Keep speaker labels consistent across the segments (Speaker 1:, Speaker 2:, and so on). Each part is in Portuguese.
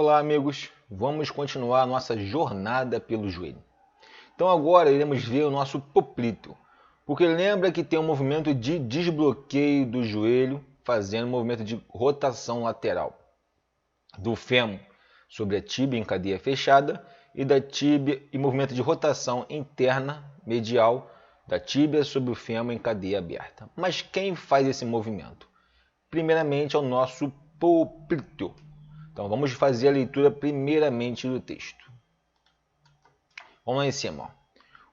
Speaker 1: Olá, amigos! Vamos continuar a nossa jornada pelo joelho. Então agora iremos ver o nosso poplíteo, porque lembra que tem um movimento de desbloqueio do joelho, fazendo um movimento de rotação lateral do fêmur sobre a tíbia em cadeia fechada e da tíbia e movimento de rotação interna medial da tíbia sobre o fêmur em cadeia aberta. Mas quem faz esse movimento? Primeiramente é o nosso poplíteo. Então vamos fazer a leitura primeiramente do texto. Vamos lá em cima. Ó.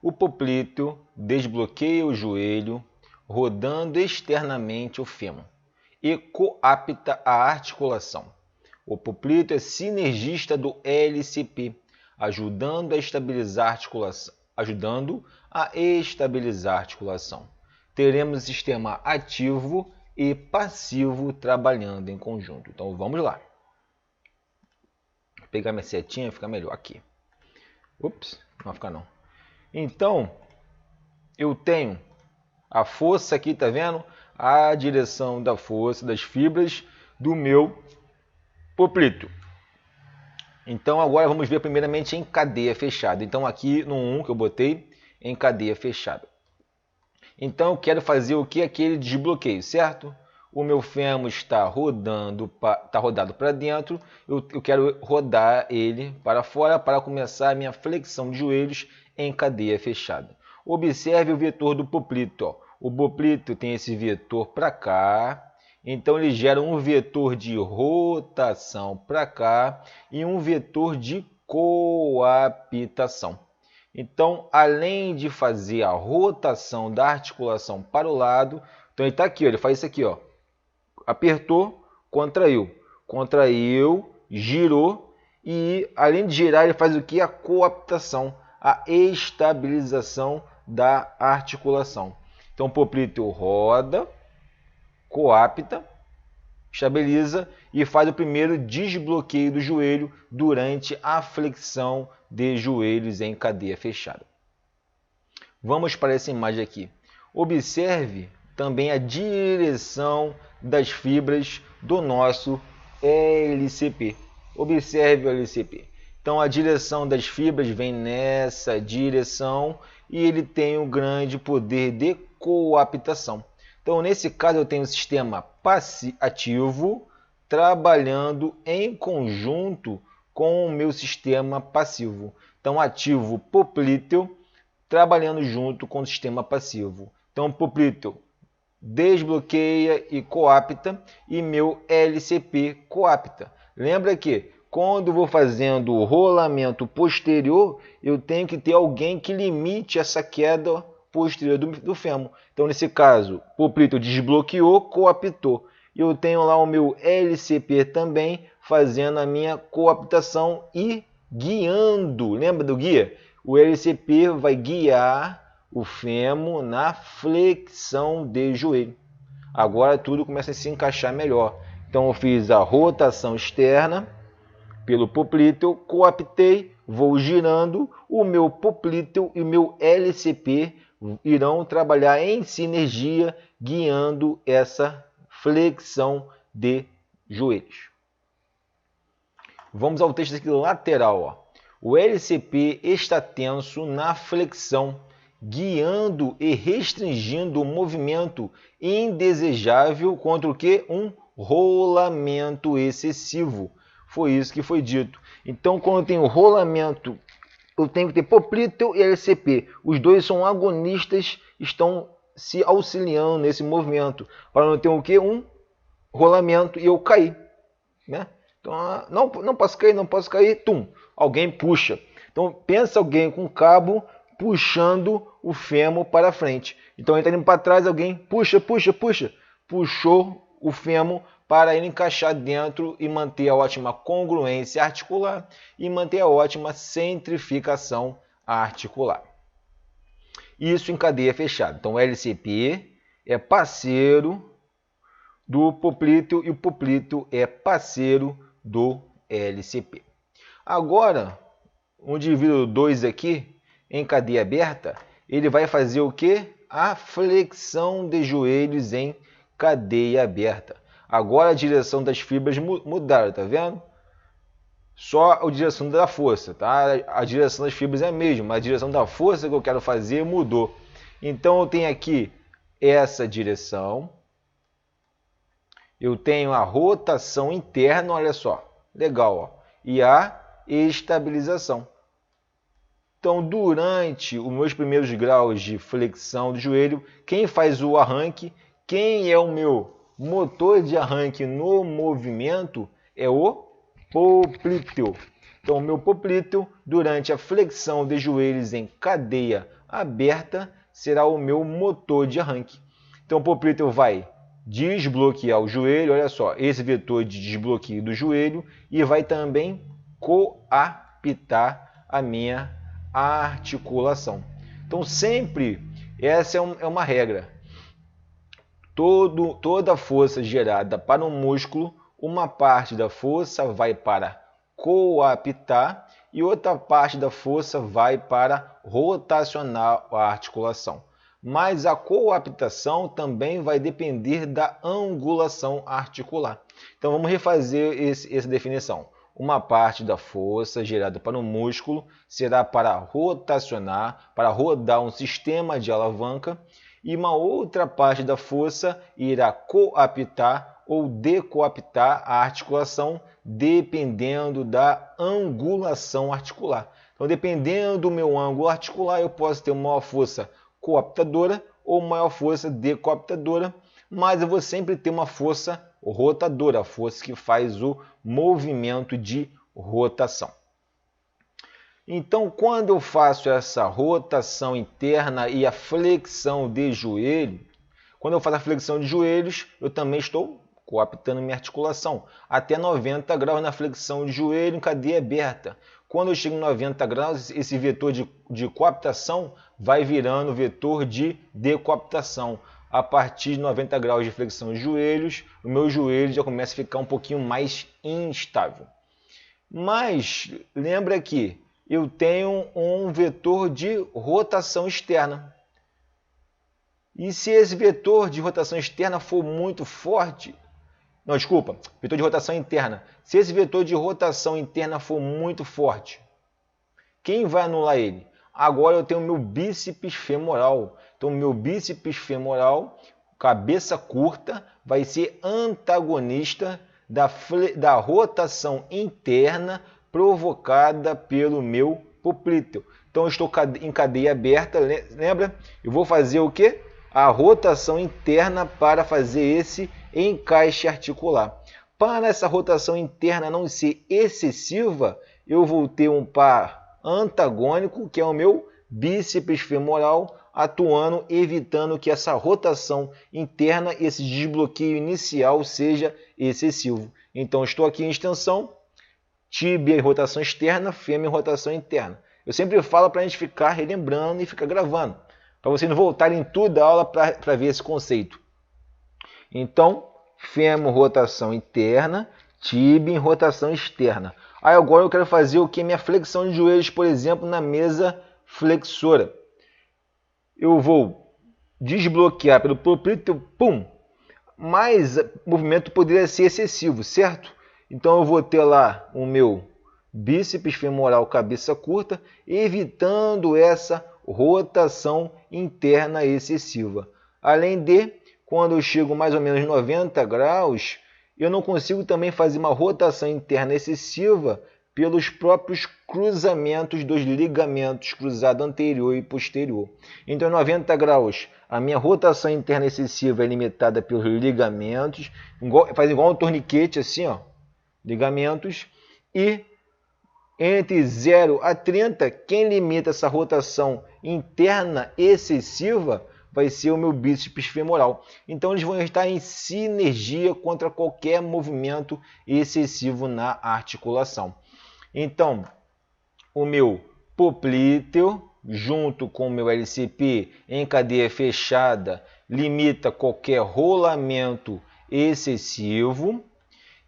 Speaker 1: O poplíteo desbloqueia o joelho, rodando externamente o fêmur e coapta a articulação. O poplíteo é sinergista do LCP, ajudando a estabilizar a articulação. Teremos sistema ativo e passivo trabalhando em conjunto. Então vamos lá. Vou pegar minha setinha, fica melhor aqui. Ups, não vai ficar não. Então, eu tenho a força aqui, tá vendo? A direção da força das fibras do meu poplíteo. Então agora vamos ver primeiramente em cadeia fechada. Então aqui no 1 que eu botei em cadeia fechada. Então eu quero fazer o que? Aquele desbloqueio, certo? O meu fêmur está rodado para dentro, eu quero rodar ele para fora para começar a minha flexão de joelhos em cadeia fechada. Observe o vetor do poplíteo. Ó. O poplíteo tem esse vetor para cá, então ele gera um vetor de rotação para cá e um vetor de coaptação. Então, além de fazer a rotação da articulação para o lado, então ele está aqui, ó, ele faz isso aqui, ó. Apertou, contraiu, girou e além de girar ele faz o que? A coaptação, a estabilização da articulação. Então o poplíteo roda, coapta, estabiliza e faz o primeiro desbloqueio do joelho durante a flexão de joelhos em cadeia fechada. Vamos para essa imagem aqui. Observe também a direção das fibras do nosso LCP. Observe o LCP. Então a direção das fibras vem nessa direção e ele tem um grande poder de coaptação. Então nesse caso eu tenho um sistema ativo trabalhando em conjunto com o meu sistema passivo. Então ativo poplíteo trabalhando junto com o sistema passivo. Então poplíteo desbloqueia e coapta e meu LCP coapta. Lembra que quando vou fazendo o rolamento posterior, eu tenho que ter alguém que limite essa queda posterior do fêmur. Então, nesse caso, o poplíteo desbloqueou, coaptou. Eu tenho lá o meu LCP também fazendo a minha coaptação e guiando. Lembra do guia? O LCP vai guiar o fêmur na flexão de joelho. Agora tudo começa a se encaixar melhor. Então eu fiz a rotação externa pelo poplíteo, coaptei, vou girando, o meu poplíteo e o meu LCP irão trabalhar em sinergia, guiando essa flexão de joelhos. Vamos ao texto aqui lateral. Ó. O LCP está tenso na flexão, guiando e restringindo o movimento indesejável contra o que? Um rolamento excessivo. Foi isso que foi dito. Então, quando eu tenho rolamento, eu tenho que ter poplíteo e LCP. Os dois são agonistas, estão se auxiliando nesse movimento. Para não ter o que? Um rolamento e eu cair. Né? Então, não posso cair, tum, alguém puxa. Então, pensa alguém com cabo puxando o fêmur para frente. Então, ele está indo para trás, alguém puxa. Puxou o fêmur para ele encaixar dentro e manter a ótima congruência articular e manter a ótima centrificação articular. Isso em cadeia fechada. Então, o LCP é parceiro do poplíteo e o poplíteo é parceiro do LCP. Agora, o indivíduo 2 aqui, em cadeia aberta, ele vai fazer o que? A flexão de joelhos em cadeia aberta. Agora a direção das fibras mudaram, tá vendo? só a direção da força, tá? A direção das fibras é a mesma, mas a direção da força que eu quero fazer mudou. Então eu tenho aqui essa direção, eu tenho a rotação interna, olha só, legal, ó, e a estabilização. Então, durante os meus primeiros graus de flexão do joelho, quem faz o arranque, quem é o meu motor de arranque no movimento é o poplíteo. Então, o meu poplíteo, durante a flexão de joelhos em cadeia aberta, será o meu motor de arranque. Então, o poplíteo vai desbloquear o joelho, olha só, esse vetor de desbloqueio do joelho, e vai também coapitar a minha articulação. Então, sempre, essa é uma regra. Toda força gerada para um músculo, uma parte da força vai para coapitar e outra parte da força vai para rotacionar a articulação. Mas a coaptação também vai depender da angulação articular. Então, vamos refazer essa definição. Uma parte da força gerada para um músculo será para rotacionar, para rodar um sistema de alavanca, e uma outra parte da força irá coaptar ou decoaptar a articulação, dependendo da angulação articular. Então, dependendo do meu ângulo articular, eu posso ter uma maior força coaptadora ou maior força decoaptadora, mas eu vou sempre ter uma força rotadora, a força que faz o movimento de rotação. Então, quando eu faço essa rotação interna e a flexão de joelho, quando eu faço a flexão de joelhos, eu também estou coaptando minha articulação. Até 90 graus na flexão de joelho em cadeia aberta. Quando eu chego em 90 graus, esse vetor de coaptação vai virando vetor de decoaptação. A partir de 90 graus de flexão de joelhos, o meu joelho já começa a ficar um pouquinho mais instável. Mas lembra que eu tenho um vetor de rotação externa. E se esse vetor de rotação externa for muito forte, não, desculpa, vetor de rotação interna. Se esse vetor de rotação interna for muito forte, quem vai anular ele? Agora eu tenho o meu bíceps femoral. Então, o meu bíceps femoral, cabeça curta, vai ser antagonista da rotação interna provocada pelo meu poplíteo. Então, eu estou em cadeia aberta, lembra? Eu vou fazer o quê? A rotação interna para fazer esse encaixe articular. Para essa rotação interna não ser excessiva, eu vou ter um par antagônico, que é o meu bíceps femoral, atuando, evitando que essa rotação interna, esse desbloqueio inicial seja excessivo. Então, estou aqui em extensão, tíbia em rotação externa, fêmur em rotação interna. Eu sempre falo para a gente ficar relembrando e ficar gravando, para vocês não voltarem tudo a aula para ver esse conceito. Então, fêmur rotação interna, tíbia em rotação externa. Aí agora eu quero fazer o que? Minha flexão de joelhos, por exemplo, na mesa flexora. Eu vou desbloquear pelo poplíteo, pum! Mas o movimento poderia ser excessivo, certo? Então eu vou ter lá o meu bíceps femoral cabeça curta, evitando essa rotação interna excessiva. Além de, quando eu chego mais ou menos 90 graus, eu não consigo também fazer uma rotação interna excessiva pelos próprios cruzamentos dos ligamentos cruzado anterior e posterior. Então, em 90 graus, a minha rotação interna excessiva é limitada pelos ligamentos, faz igual um torniquete assim, ó, ligamentos, e entre 0 a 30, quem limita essa rotação interna excessiva vai ser o meu bíceps femoral. Então, eles vão estar em sinergia contra qualquer movimento excessivo na articulação. Então, o meu poplíteo, junto com o meu LCP em cadeia fechada, limita qualquer rolamento excessivo.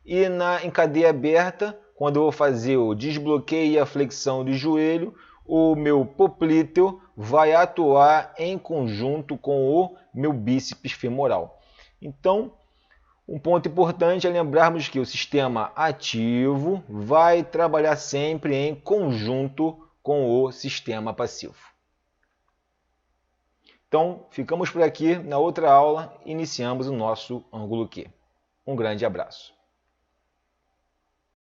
Speaker 1: E em cadeia aberta, quando eu vou fazer o desbloqueio e a flexão do joelho, o meu poplíteo vai atuar em conjunto com o meu bíceps femoral. Então, Um ponto importante é lembrarmos que o sistema ativo vai trabalhar sempre em conjunto com o sistema passivo. Então, ficamos por aqui. Na outra aula, iniciamos o nosso ângulo Q. Um grande abraço.